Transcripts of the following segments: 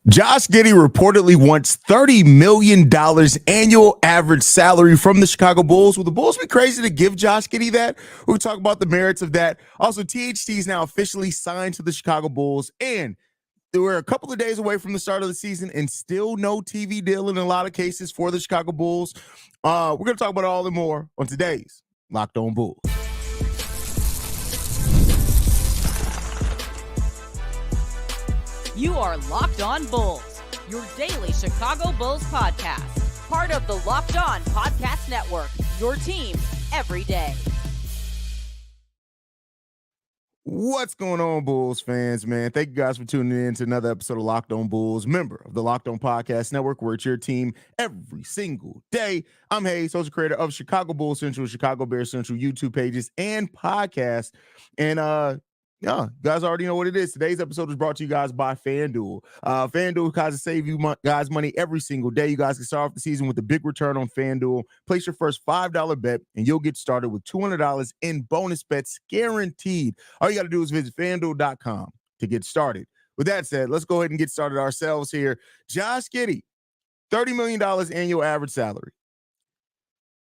Josh Giddey reportedly wants $30 million annual average salary from the Chicago Bulls. Will the Bulls be crazy to give Josh Giddey that? We'll talk about the merits of that. Also, THT is now officially signed to the Chicago Bulls, and we're a couple of days away from the start of the season and still no TV deal in a lot of cases for the Chicago Bulls. We're going to talk about all and more on today's Locked On Bulls. You are Locked On Bulls, your daily Chicago Bulls podcast. Part of the Locked On Podcast Network, your team every day. What's going on, Bulls fans, man? Thank you guys for tuning in to another episode of Locked On Bulls, member of the Locked On Podcast Network, where it's your team every single day. I'm Haize, social creator of Chicago Bulls Central, Chicago Bears Central YouTube pages and podcasts. And yeah, you guys already know what it is. Today's episode is brought to you guys by FanDuel. FanDuel guys to save you guys money every single day. You guys can start off the season with a big return on FanDuel. Place your first $5 bet, and you'll get started with $200 in bonus bets guaranteed. All you got to do is visit FanDuel.com to get started. With that said, let's go ahead and get started ourselves here. Josh Giddey, $30 million annual average salary.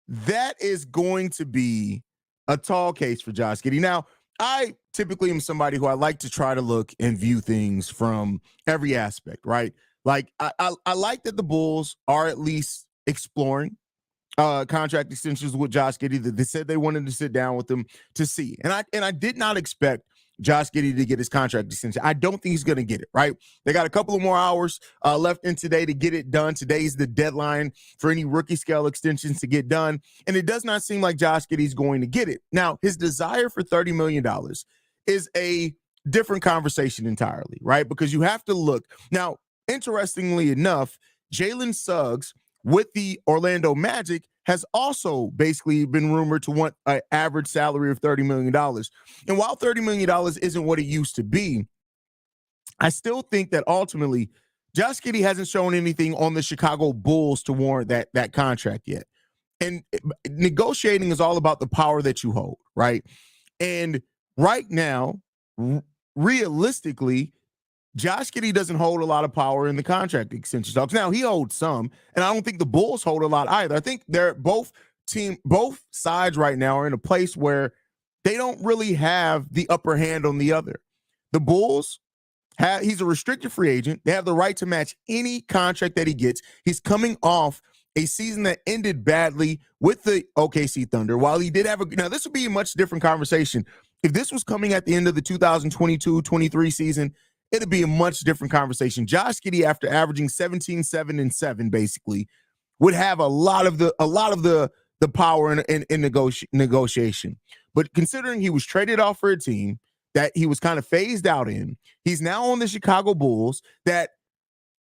That is going to be a tall case for Josh Giddey. Now, I typically am somebody who I like to try to look and view things from every aspect, right? Like I like that the Bulls are at least exploring contract extensions with Josh Giddey. That they said they wanted to sit down with him to see, and I did not expect Josh Giddey to get his contract extension. I don't think he's going to get it, right? They got a couple of more hours left in today to get it done. Today's the deadline for any rookie scale extensions to get done, and it does not seem like Josh Giddey's going to get it. Now, his desire for $30 million is a different conversation entirely, right? Because you have to look. Now, interestingly enough, Jalen Suggs with the Orlando Magic has also basically been rumored to want an average salary of $30 million. And while $30 million isn't what it used to be, I still think that ultimately Josh Giddey hasn't shown anything on the Chicago Bulls to warrant that contract yet. And negotiating is all about the power that you hold, right? And right now, realistically, Josh Giddey doesn't hold a lot of power in the contract extension talks. Now, he holds some, and I don't think the Bulls hold a lot either. I think they're both sides right now are in a place where they don't really have the upper hand on the other. The Bulls, he's a restricted free agent. They have the right to match any contract that he gets. He's coming off a season that ended badly with the OKC Thunder. While he did have now this would be a much different conversation. If this was coming at the end of the 2022-23 season, it'd be a much different conversation. Josh Giddey, after averaging 17, 7, and 7, basically, would have a lot of the power in negotiation. But considering he was traded off for a team that he was kind of phased out in, he's now on the Chicago Bulls that,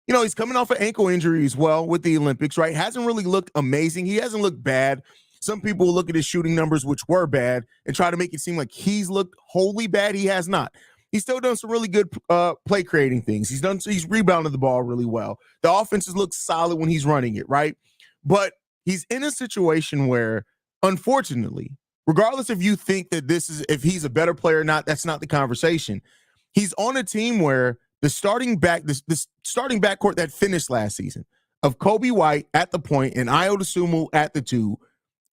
you know, he's coming off an ankle injury as well with the Olympics, right? Hasn't really looked amazing. He hasn't looked bad. Some people look at his shooting numbers, which were bad, and try to make it seem like he's looked wholly bad. He has not. He's still done some really good play creating things. He's rebounded the ball really well. The offenses look solid when he's running it, right? But he's in a situation where, unfortunately, regardless if you think that if he's a better player or not, that's not the conversation. He's on a team where the starting backcourt that finished last season of Kobe White at the point and Ayo Dosunmu at the 2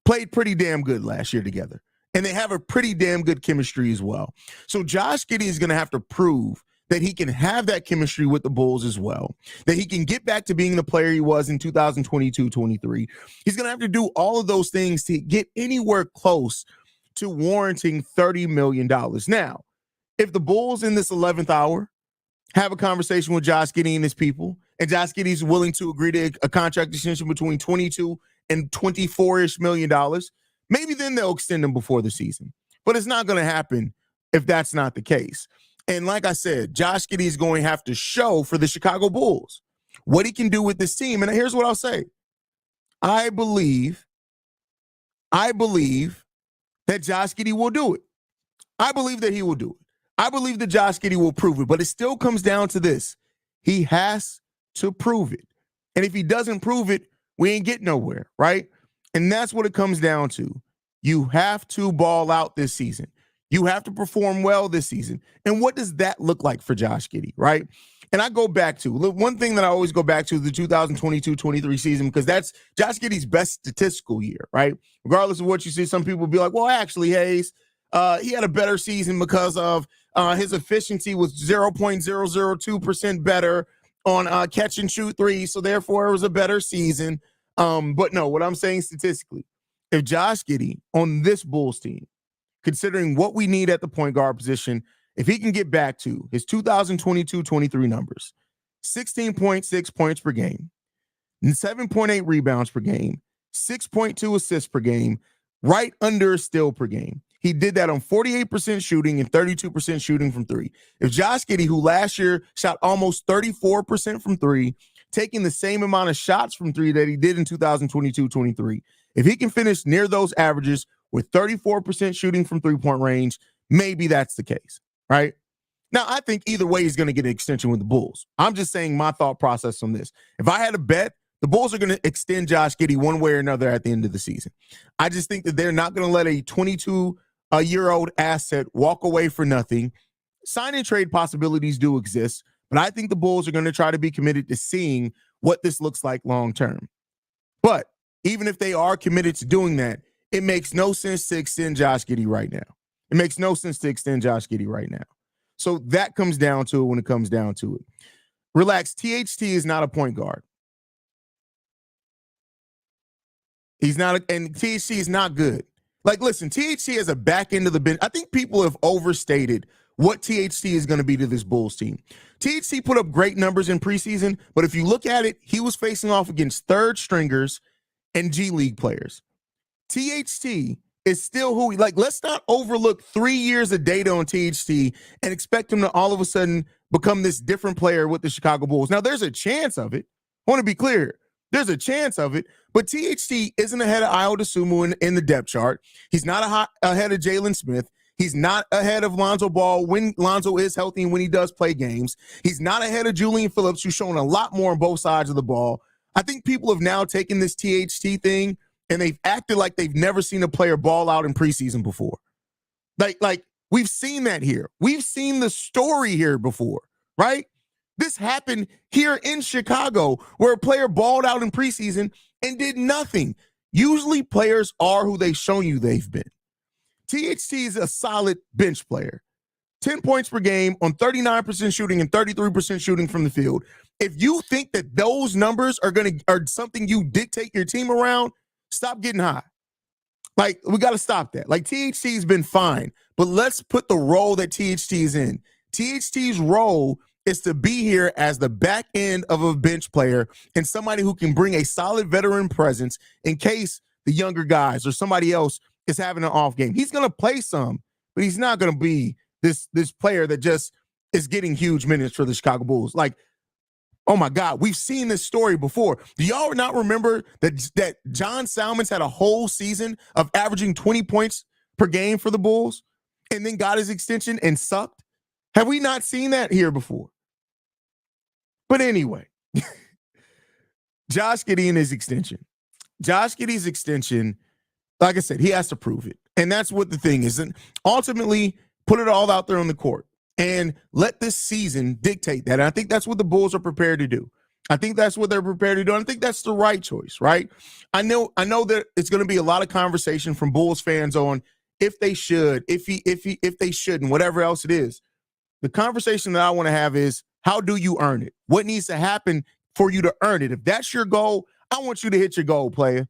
played pretty damn good last year together. And they have a pretty damn good chemistry as well. So Josh Giddey is going to have to prove that he can have that chemistry with the Bulls as well, that he can get back to being the player he was in 2022-23. He's going to have to do all of those things to get anywhere close to warranting $30 million. Now, if the Bulls in this 11th hour have a conversation with Josh Giddey and his people, and Josh Giddey is willing to agree to a contract extension between $22 and $24-ish million, maybe then they'll extend him before the season. But it's not going to happen if that's not the case. And like I said, Josh Giddey is going to have to show for the Chicago Bulls what he can do with this team. And here's what I'll say. I believe that Josh Giddey will do it. I believe that he will do it. I believe that Josh Giddey will prove it. But it still comes down to this. He has to prove it. And if he doesn't prove it, we ain't getting nowhere, right? And that's what it comes down to. You have to ball out this season. You have to perform well this season. And what does that look like for Josh Giddey, right? And I go back to one thing that I always go back to is the 2022-23 season, because that's Josh Giddey's best statistical year, right? Regardless of what you see, some people will be like, well, actually, Haize, he had a better season because of his efficiency was 0.002% better on catch and shoot threes, so therefore it was a better season. But no, what I'm saying statistically, if Josh Giddey on this Bulls team, considering what we need at the point guard position, if he can get back to his 2022-23 numbers, 16.6 points per game, 7.8 rebounds per game, 6.2 assists per game, right under a steal per game. He did that on 48% shooting and 32% shooting from three. If Josh Giddey, who last year shot almost 34% from three, taking the same amount of shots from three that he did in 2022-23, if he can finish near those averages with 34% shooting from three-point range, maybe that's the case. Right? Now, I think either way he's going to get an extension with the Bulls. I'm just saying my thought process on this. If I had a bet, the Bulls are going to extend Josh Giddey one way or another at the end of the season. I just think that they're not going to let a 22-year-old asset walk away for nothing. Sign and trade possibilities do exist, but I think the Bulls are going to try to be committed to seeing what this looks like long term. But even if they are committed to doing that, it makes no sense to extend Josh Giddey right now. It makes no sense to extend Josh Giddey right now. So that comes down to it when it comes down to it. Relax, THT is not a point guard. He's not, and THT is not good. Like, listen, THT has a back end of the bench. I think people have overstated what THT is going to be to this Bulls team. THT put up great numbers in preseason, but if you look at it, he was facing off against third stringers and G League players. THT is still who let's not overlook 3 years of data on THT and expect him to all of a sudden become this different player with the Chicago Bulls. Now, there's a chance of it. I want to be clear. There's a chance of it, but THT isn't ahead of Ayo Dosunmu in the depth chart. He's not ahead of Jalen Smith. He's not ahead of Lonzo Ball when Lonzo is healthy and when he does play games. He's not ahead of Julian Phillips, who's shown a lot more on both sides of the ball. I think people have now taken this THT thing and they've acted like they've never seen a player ball out in preseason before. Like we've seen that here. We've seen the story here before, right? This happened here in Chicago where a player balled out in preseason and did nothing. Usually players are who they've shown you they've been. THT is a solid bench player. 10 points per game on 39% shooting and 33% shooting from the field. If you think that those numbers are something you dictate your team around, stop getting high. Like, we got to stop that. Like, THT's been fine, but let's put the role that THT is in. THT's role is to be here as the back end of a bench player and somebody who can bring a solid veteran presence in case the younger guys or somebody else is having an off game. He's going to play some, but he's not going to be this player that just is getting huge minutes for the Chicago Bulls. Like, oh my God, we've seen this story before. Do y'all not remember that John Salmons had a whole season of averaging 20 points per game for the Bulls and then got his extension and sucked? Have we not seen that here before? But anyway, Josh Giddey and his extension. Josh Giddey's extension, like I said, he has to prove it. And that's what the thing is. And ultimately, put it all out there on the court and let this season dictate that. And I think that's what the Bulls are prepared to do. I think that's what they're prepared to do. And I think that's the right choice, right? I know that it's going to be a lot of conversation from Bulls fans on if they should, if they shouldn't, whatever else it is. The conversation that I want to have is, how do you earn it? What needs to happen for you to earn it? If that's your goal, I want you to hit your goal, player.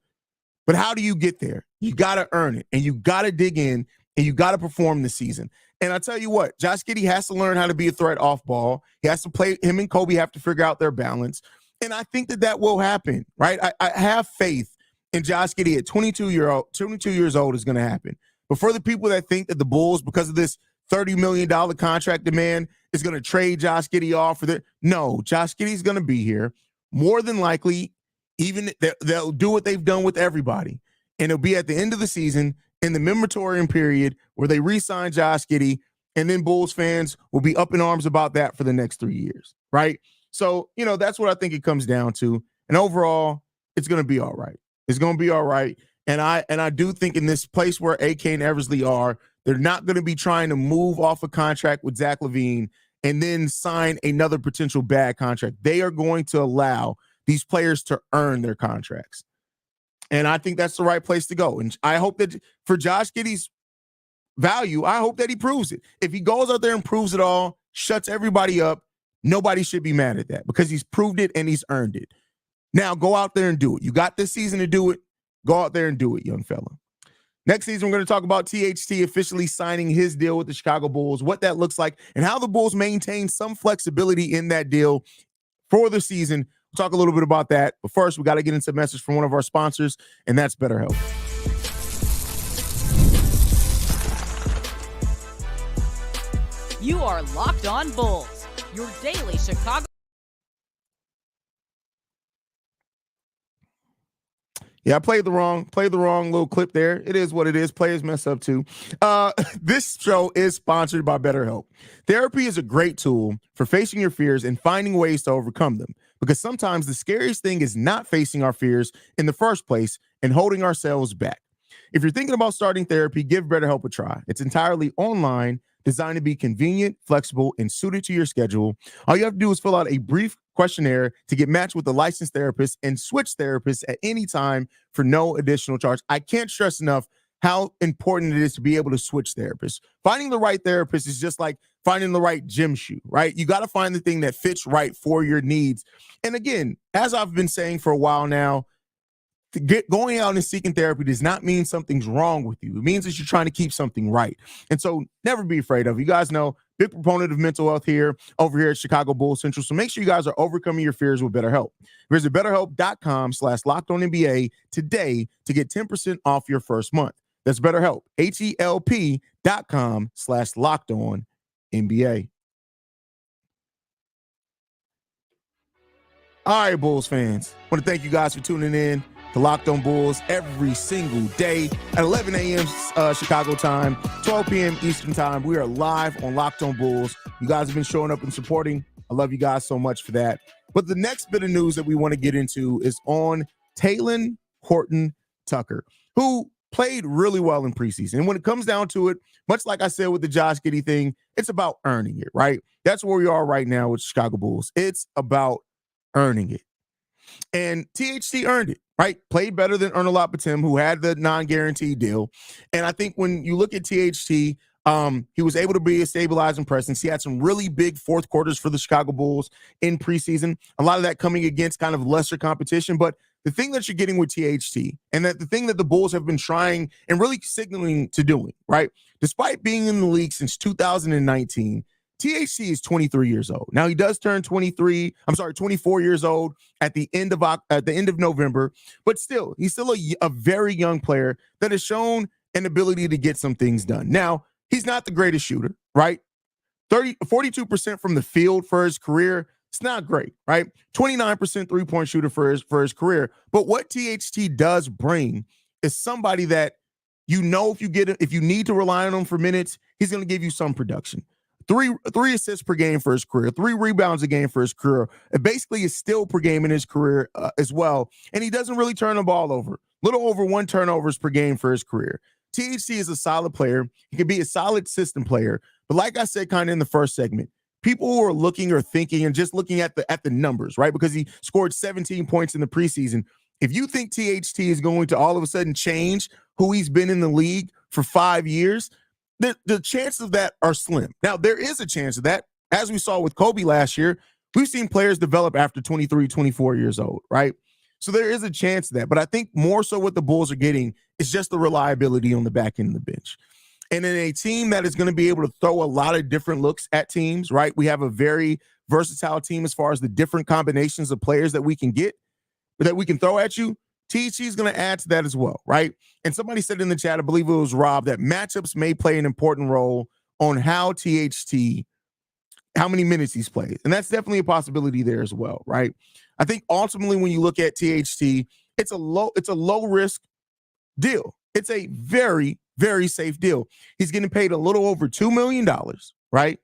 But how do you get there? You got to earn it, and you got to dig in, and you got to perform this season. And I tell you what, Josh Giddey has to learn how to be a threat off ball. He has to play. Him and Kobe have to figure out their balance. And I think that will happen, right? I have faith in Josh Giddey at 22 years old is going to happen. But for the people that think that the Bulls, because of this $30 million contract demand, is going to trade Josh Giddey off for that, no, Josh Giddey's going to be here. More than likely, even they'll do what they've done with everybody. And it'll be at the end of the season in the moratorium period where they re-sign Josh Giddey, and then Bulls fans will be up in arms about that for the next 3 years, right? So, that's what I think it comes down to. And overall, it's going to be all right. It's going to be all right. And I do think in this place where AK and Eversley are, they're not going to be trying to move off a contract with Zach LaVine and then sign another potential bad contract. They are going to allow these players to earn their contracts. And I think that's the right place to go. And I hope that for Josh Giddey's value, I hope that he proves it. If he goes out there and proves it all, shuts everybody up, nobody should be mad at that because he's proved it and he's earned it. Now go out there and do it. You got this season to do it. Go out there and do it, young fella. Next season, we're going to talk about THT officially signing his deal with the Chicago Bulls, what that looks like, and how the Bulls maintain some flexibility in that deal for the season. We'll talk a little bit about that. But first, we got to get into a message from one of our sponsors, and that's BetterHelp. You are Locked On Bulls, your daily Chicago. Yeah, I played the wrong little clip there. It is what it is. Players mess up too. This show is sponsored by BetterHelp. Therapy is a great tool for facing your fears and finding ways to overcome them. Because sometimes the scariest thing is not facing our fears in the first place and holding ourselves back. If you're thinking about starting therapy, give BetterHelp a try. It's entirely online, designed to be convenient, flexible, and suited to your schedule. All you have to do is fill out a brief questionnaire to get matched with a licensed therapist and switch therapists at any time for no additional charge. I can't stress enough how important it is to be able to switch therapists. Finding the right therapist is just like finding the right gym shoe, right? You got to find the thing that fits right for your needs. And again, as I've been saying for a while now, going out and seeking therapy does not mean something's wrong with you. It means that you're trying to keep something right. And so never be afraid of it. You guys know, big proponent of mental health over here at Chicago Bulls Central. So make sure you guys are overcoming your fears with BetterHelp. Visit BetterHelp.com/LockedOnNBA today to get 10% off your first month. That's BetterHelp, HELP.com/LockedOnNBA. All right, Bulls fans. I want to thank you guys for tuning in to Locked On Bulls every single day at 11 a.m. Chicago time, 12 p.m. Eastern time. We are live on Locked On Bulls. You guys have been showing up and supporting. I love you guys so much for that. But the next bit of news that we want to get into is on Talen Horton-Tucker, who played really well in preseason. And when it comes down to it, much like I said with the Josh Giddey thing, it's about earning it, right? That's where we are right now with Chicago Bulls. It's about earning it. And THT earned it, right? Played better than Ernalot Batum, who had the non-guaranteed deal. And I think when you look at THT, he was able to be a stabilizing presence. He had some really big fourth quarters for the Chicago Bulls in preseason. A lot of that coming against kind of lesser competition. But the thing that you're getting with THT, and that the thing that the Bulls have been trying and really signaling to doing, right? Despite being in the league since 2019, THT is 23 years old. Now he does turn 24 years old at the end of November, but still, he's still a very young player that has shown an ability to get some things done. Now, he's not the greatest shooter, right? 42% from the field for his career. It's not great, right? 29% three-point shooter for his career. But what THT does bring is somebody that, you know, if you need to rely on him for minutes, he's going to give you some production. Three assists per game for his career, 3 rebounds a game for his career. It basically is still per game in his career as well. And he doesn't really turn the ball over. Little over 1 turnovers per game for his career. THT is a solid player. He can be a solid system player. But like I said, kind of in the first segment, people who are looking or thinking and just looking at the numbers, right? Because he scored 17 points in the preseason. If you think THT is going to all of a sudden change who he's been in the league for 5 years, the chances of that are slim. Now, there is a chance of that. As we saw with Kobe last year, we've seen players develop after 23, 24 years old, right? So there is a chance of that. But I think more so what the Bulls are getting is just the reliability on the back end of the bench. And in a team that is going to be able to throw a lot of different looks at teams, right? We have a very versatile team as far as the different combinations of players that we can get, that we can throw at you. THT is going to add to that as well, right? And somebody said in the chat, I believe it was Rob, that matchups may play an important role on how many minutes he's played. And that's definitely a possibility there as well, right? I think ultimately when you look at THT, it's a low risk deal. It's a very, very safe deal. He's getting paid a little over $2 million, right?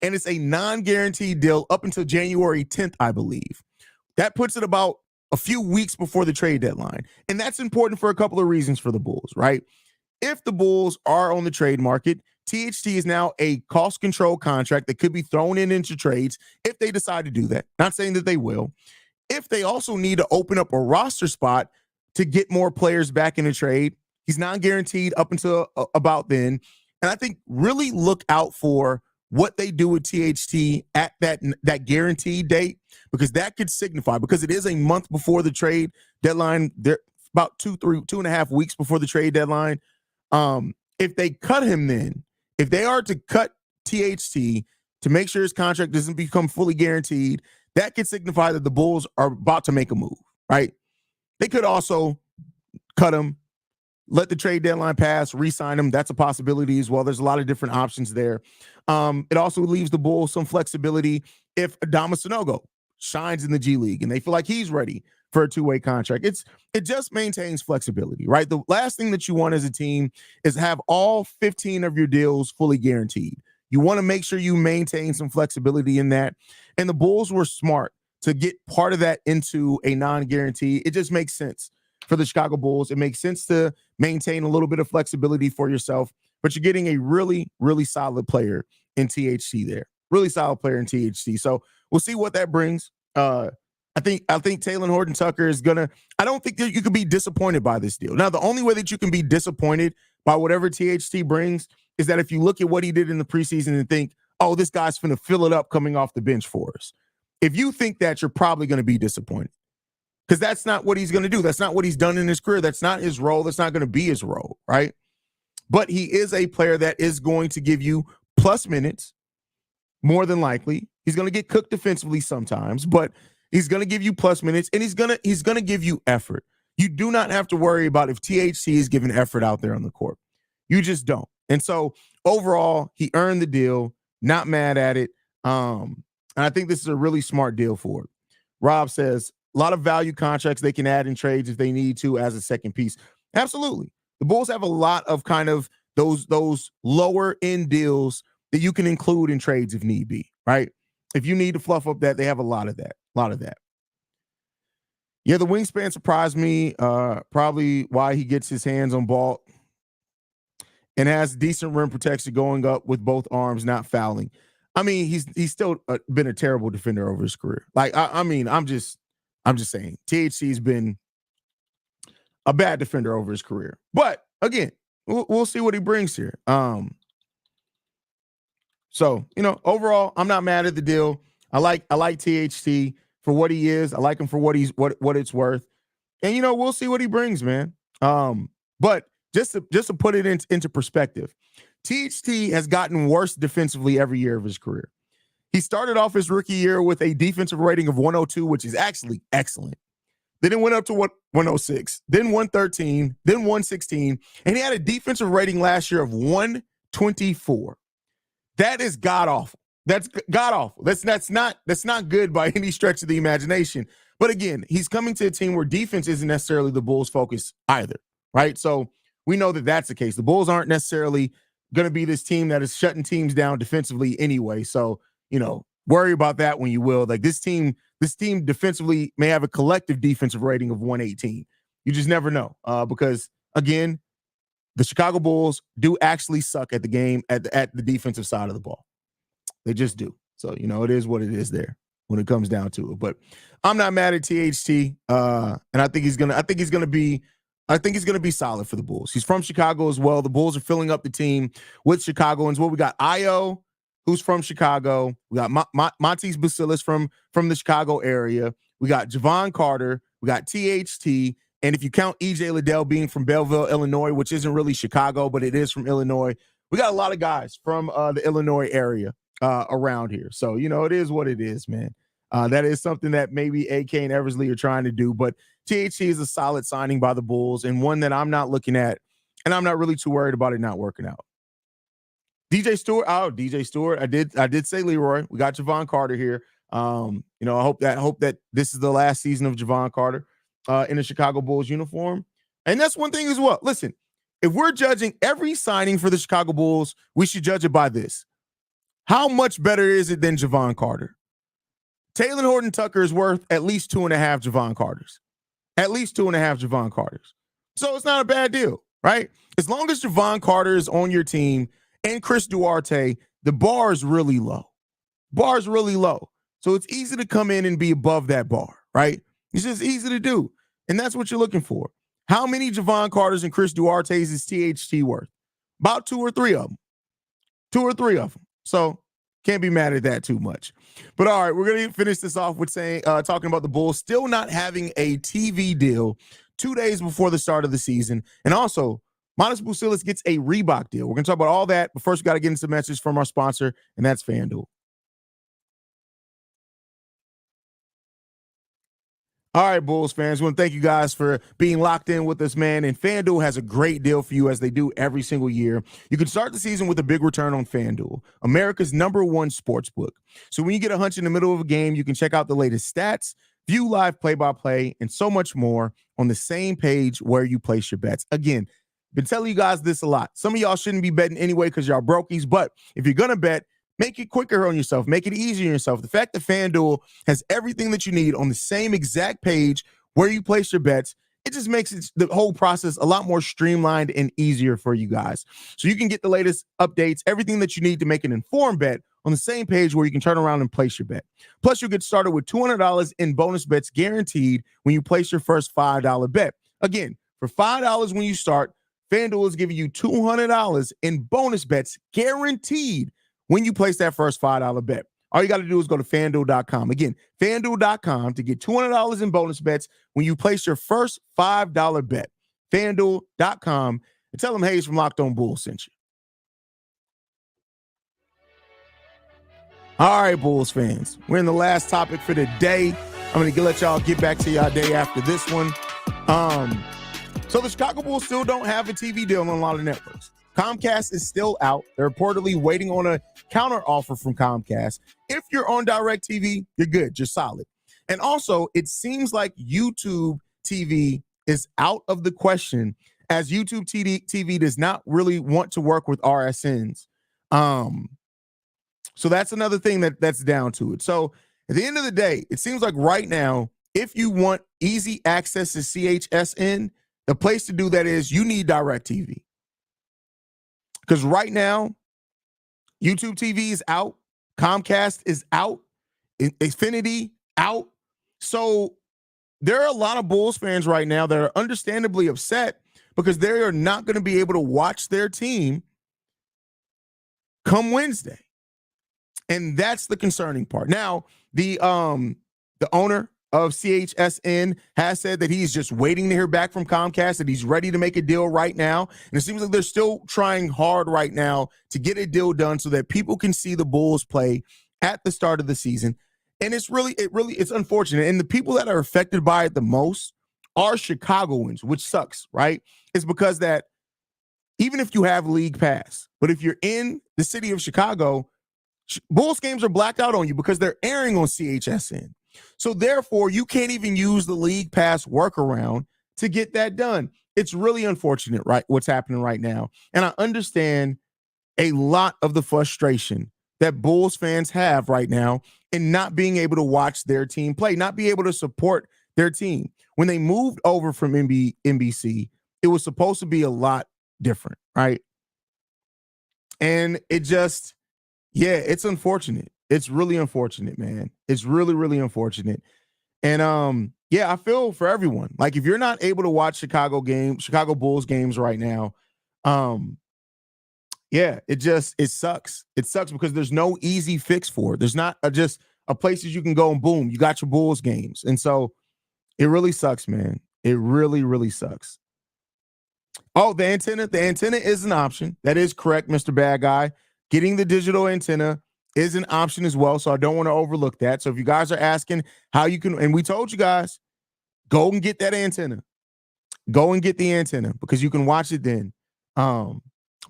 And it's a non-guaranteed deal up until January 10th, I believe. That puts it about a few weeks before the trade deadline. And that's important for a couple of reasons for the Bulls, right? If the Bulls are on the trade market, THT is now a cost control contract that could be thrown into trades if they decide to do that. Not saying that they will. If they also need to open up a roster spot to get more players back in a trade, he's non-guaranteed up until about then. And I think really look out for what they do with THT at that guaranteed date, because that could signify, because it is a month before the trade deadline, they're about 2.5 weeks before the trade deadline. If they cut him then, if they are to cut THT to make sure his contract doesn't become fully guaranteed, that could signify that the Bulls are about to make a move, right? They could also cut him, let the trade deadline pass, re-sign him. That's a possibility as well. There's a lot of different options there. It also leaves the Bulls some flexibility if Adama Sanogo shines in the G League and they feel like he's ready for a two-way contract. It just maintains flexibility, right? The last thing that you want as a team is have all 15 of your deals fully guaranteed. You want to make sure you maintain some flexibility in that. And the Bulls were smart to get part of that into a non-guarantee. It just makes sense for the Chicago Bulls. It makes sense to maintain a little bit of flexibility for yourself, but you're getting a really, really solid player in THT there. Really solid player in THT. So we'll see what that brings. I think Talen Horton-Tucker is gonna. I don't think that you could be disappointed by this deal. Now, the only way that you can be disappointed by whatever THT brings is that if you look at what he did in the preseason and think, oh, this guy's finna fill it up coming off the bench for us. If you think that, you're probably going to be disappointed, because that's not what he's going to do. That's not what he's done in his career. That's not his role. That's not going to be his role, right? But he is a player that is going to give you plus minutes, more than likely. He's going to get cooked defensively sometimes, but he's going to give you plus minutes, and he's going to give you effort. You do not have to worry about if THT is giving effort out there on the court. You just don't. And so overall, he earned the deal. Not mad at it. And I think this is a really smart deal for it. Rob says, a lot of value contracts they can add in trades if they need to as a second piece. Absolutely. The Bulls have a lot of kind of those lower end deals that you can include in trades if need be, right? If you need to fluff up that, they have a lot of that. Yeah, the wingspan surprised me. Probably why he gets his hands on ball and has decent rim protection going up with both arms, not fouling. I mean, he's still been a terrible defender over his career. Like, I'm just saying, THC's been a bad defender over his career. But again, we'll see what he brings here. So, overall, I'm not mad at the deal. I like THT for what he is. I like him for what it's worth. And we'll see what he brings, man. But just to put it into perspective, THT has gotten worse defensively every year of his career. He started off his rookie year with a defensive rating of 102, which is actually excellent. Then it went up to 106, then 113, then 116, and he had a defensive rating last year of 124. That is god awful. That's god awful. That's not good by any stretch of the imagination. But again, he's coming to a team where defense isn't necessarily the Bulls' focus either, right? So we know that that's the case. The Bulls aren't necessarily going to be this team that is shutting teams down defensively anyway. So, worry about that when you will. Like this team defensively may have a collective defensive rating of 118. You just never know because, again, the Chicago Bulls do actually suck at the game at the defensive side of the ball. They just do. So, it is what it is there when it comes down to it. But I'm not mad at THT, and I think he's gonna be solid for the Bulls. He's from Chicago as well. The Bulls are filling up the team with Chicagoans. Well, we got Io, who's from Chicago. We got Montes Basilis from the Chicago area. We got Javon Carter. We got THT. And if you count EJ Liddell being from Belleville, Illinois, which isn't really Chicago, but it is from Illinois, we got a lot of guys from the Illinois area around here. So, it is what it is, man. That is something that maybe AK and Eversley are trying to do. But THT is a solid signing by the Bulls and one that I'm not looking at, and I'm not really too worried about it not working out. DJ Stewart. I did say Leroy. We got Javon Carter here. I hope that this is the last season of Javon Carter in a Chicago Bulls uniform. And that's one thing as well. Listen, if we're judging every signing for the Chicago Bulls, we should judge it by this. How much better is it than Javon Carter? Talen Horton-Tucker is worth at least 2.5 Javon Carters. At least 2.5 Javon Carters. So it's not a bad deal, right? As long as Javon Carter is on your team and Chris Duarte, the bar is really low. Bar is really low. So it's easy to come in and be above that bar, right? It's just easy to do. And that's what you're looking for. How many Javon Carters and Chris Duarte's is THT worth? About 2 or 3 of them. 2 or 3 of them. So can't be mad at that too much. But all right, we're going to finish this off with talking about the Bulls still not having a TV deal 2 days before the start of the season. And also, Matas Buzelis gets a Reebok deal. We're going to talk about all that, but first we got to get into some messages from our sponsor, and that's FanDuel. All right, Bulls fans, I want to thank you guys for being locked in with us, man. And FanDuel has a great deal for you, as they do every single year. You can start the season with a big return on FanDuel, America's #1 sports book. So when you get a hunch in the middle of a game, you can check out the latest stats, view live play-by-play, and so much more on the same page where you place your bets. Again, been telling you guys this a lot. Some of y'all shouldn't be betting anyway because y'all brokies, but if you're going to bet, make it quicker on yourself. Make it easier on yourself. The fact that FanDuel has everything that you need on the same exact page where you place your bets, it just makes the whole process a lot more streamlined and easier for you guys. So you can get the latest updates, everything that you need to make an informed bet on the same page where you can turn around and place your bet. Plus, you'll get started with $200 in bonus bets guaranteed when you place your first $5 bet. Again, for $5 when you start, FanDuel is giving you $200 in bonus bets guaranteed when you place that first $5 bet. All you got to do is go to FanDuel.com. Again, FanDuel.com to get $200 in bonus bets when you place your first $5 bet. FanDuel.com, and tell them Haize from Locked On Bulls sent you. All right, Bulls fans, we're in the last topic for the day. I'm going to let y'all get back to y'all day after this one. So the Chicago Bulls still don't have a TV deal on a lot of networks. Comcast is still out. They're reportedly waiting on a counter offer from Comcast. If you're on DirecTV, you're good. You're solid. And also, it seems like YouTube TV is out of the question, as YouTube TV does not really want to work with RSNs. So that's another thing that's down to it. So at the end of the day, it seems like right now, if you want easy access to CHSN, the place to do that is you need DirecTV. Because right now, YouTube TV is out, Comcast is out, Xfinity out. So there are a lot of Bulls fans right now that are understandably upset because they are not going to be able to watch their team come Wednesday. And that's the concerning part. Now, the owner of CHSN has said that he's just waiting to hear back from Comcast, that he's ready to make a deal right now. And it seems like they're still trying hard right now to get a deal done so that people can see the Bulls play at the start of the season. And it's unfortunate. And the people that are affected by it the most are Chicagoans, which sucks, right? It's because that even if you have League Pass, but if you're in the city of Chicago, Bulls games are blacked out on you because they're airing on CHSN. So therefore, you can't even use the League Pass workaround to get that done. It's really unfortunate, right? What's happening right now. And I understand a lot of the frustration that Bulls fans have right now in not being able to watch their team play, not be able to support their team. When they moved over from NBC, it was supposed to be a lot different, right? And it just, it's unfortunate. It's really unfortunate, man. It's really, really unfortunate. And I feel for everyone. Like, if you're not able to watch Chicago Bulls games right now, it sucks. It sucks because there's no easy fix for it. There's not just a places you can go and boom, you got your Bulls games. And so it really sucks, man. It really, really sucks. Oh, the antenna is an option. That is correct, Mr. Bad Guy. Getting the digital antenna is an option as well, so I don't want to overlook that. So if you guys are asking how you can, and we told you guys, go and get that antenna. Go and get the antenna because you can watch it then. But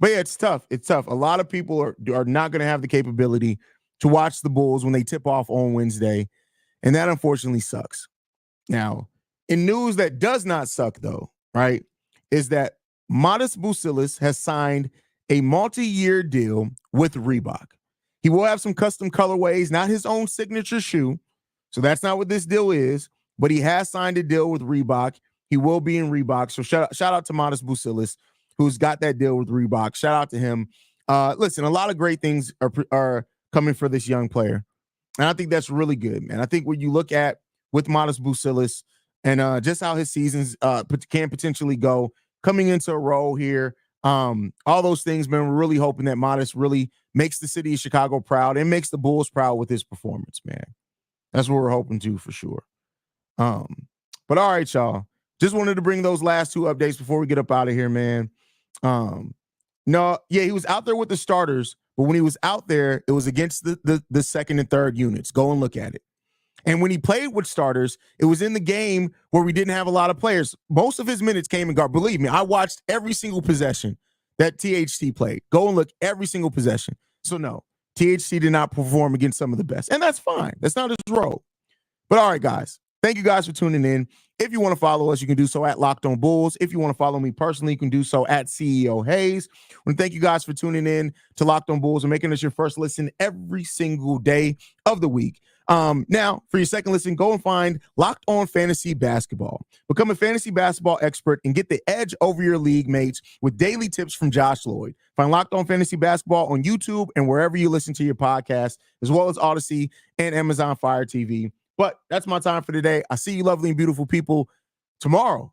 yeah, it's tough. It's tough. A lot of people are not going to have the capability to watch the Bulls when they tip off on Wednesday, and that unfortunately sucks. Now, in news that does not suck, though, right, is that Matas Buzelis has signed a multi-year deal with Reebok. He will have some custom colorways, not his own signature shoe. So that's not what this deal is, but he has signed a deal with Reebok. He will be in Reebok. So shout out to Matas Buzelis, who's got that deal with Reebok. Shout out to him. Listen, a lot of great things are coming for this young player. And I think that's really good, man. I think when you look at with Modest Bucilis and just how his seasons can potentially go coming into a role here, all those things, man, we're really hoping that Modest really makes the city of Chicago proud and makes the Bulls proud with his performance, man. That's what we're hoping to for sure. But all right, y'all. Just wanted to bring those last two updates before we get up out of here, man. No, yeah, he was out there with the starters, but when he was out there, it was against the second and third units. Go and look at it. And when he played with starters, it was in the game where we didn't have a lot of players. Most of his minutes came in guard. Believe me, I watched every single possession that THT played. Go and look every single possession. So no, THT did not perform against some of the best. And that's fine. That's not his role. But all right, guys. Thank you guys for tuning in. If you want to follow us, you can do so at Locked On Bulls. If you want to follow me personally, you can do so at CEO Haize. I want to thank you guys for tuning in to Locked On Bulls and making us your first listen every single day of the week. Now, for your second listen, go and find Locked On Fantasy Basketball. Become a fantasy basketball expert and get the edge over your league mates with daily tips from Josh Lloyd. Find Locked On Fantasy Basketball on YouTube and wherever you listen to your podcast, as well as Odyssey and Amazon Fire TV. But that's my time for today. I see you lovely and beautiful people tomorrow.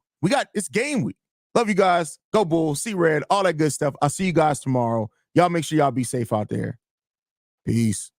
It's game week. Love you guys. Go Bulls, see red, all that good stuff. I'll see you guys tomorrow. Y'all make sure y'all be safe out there. Peace.